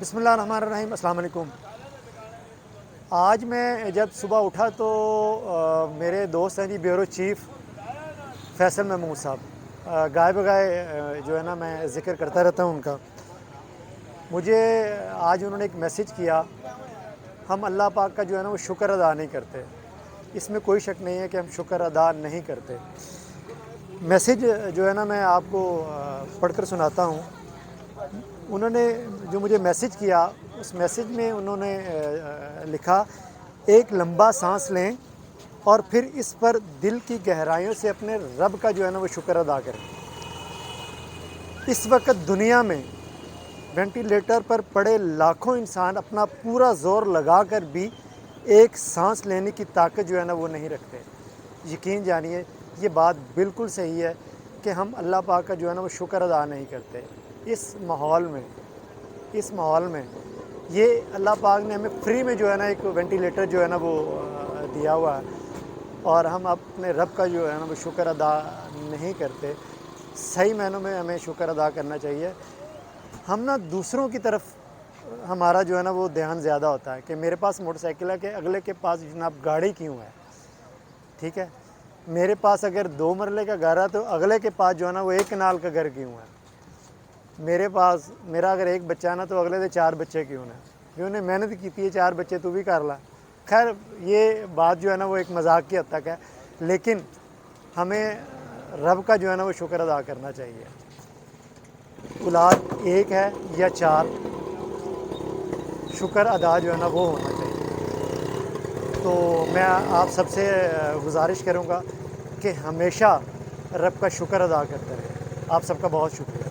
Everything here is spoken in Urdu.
بسم اللہ الرحمن الرحیم۔ السلام علیکم۔ آج میں جب صبح اٹھا تو میرے دوست ہیں بیورو چیف فیصل محمود صاحب، گائے بگائے جو ہے نا میں ذکر کرتا رہتا ہوں ان کا۔ مجھے آج انہوں نے ایک میسیج کیا، ہم اللہ پاک کا جو ہے نا وہ شکر ادا نہیں کرتے۔ اس میں کوئی شک نہیں ہے کہ ہم شکر ادا نہیں کرتے۔ میسیج جو ہے نا میں آپ کو پڑھ کر سناتا ہوں۔ انہوں نے جو مجھے میسیج کیا، اس میسیج میں انہوں نے لکھا، ایک لمبا سانس لیں اور پھر اس پر دل کی گہرائیوں سے اپنے رب کا جو ہے نا وہ شکر ادا کریں۔ اس وقت دنیا میں وینٹیلیٹر پر پڑے لاکھوں انسان اپنا پورا زور لگا کر بھی ایک سانس لینے کی طاقت جو ہے نا وہ نہیں رکھتے۔ یقین جانیے یہ بات بالکل صحیح ہے کہ ہم اللہ پاک کا جو ہے نا وہ شکر ادا نہیں کرتے۔ اس ماحول میں یہ اللہ پاک نے ہمیں فری میں جو ہے نا ایک وینٹیلیٹر جو ہے نا وہ دیا ہوا ہے، اور ہم اپنے رب کا جو ہے نا وہ شکر ادا نہیں کرتے۔ صحیح معنوں میں ہمیں شکر ادا کرنا چاہیے۔ ہم نا دوسروں کی طرف ہمارا جو ہے نا وہ دھیان زیادہ ہوتا ہے کہ میرے پاس موٹر سائیکل ہے کہ اگلے کے پاس جناب گاڑی کیوں ہے، ٹھیک ہے۔ میرے پاس اگر 2 مرلے کا گھر ہے تو اگلے کے پاس جو ہے نا وہ 1 کنال کا گھر کیوں ہے۔ میرا اگر 1 بچہ ہے نا تو اگلے دے 4 بچے کیوں ہیں۔ جو انہیں محنت کی تھی 4 بچے تو بھی کر لا۔ خیر یہ بات جو ہے نا وہ ایک مذاق کی حد تک ہے، لیکن ہمیں رب کا جو ہے نا وہ شکر ادا کرنا چاہیے۔ اولاد 1 ہے یا 4، شکر ادا جو ہے نا وہ ہونا چاہیے۔ تو میں آپ سب سے گزارش کروں گا کہ ہمیشہ رب کا شکر ادا کرتے رہیں۔ آپ سب کا بہت شکریہ۔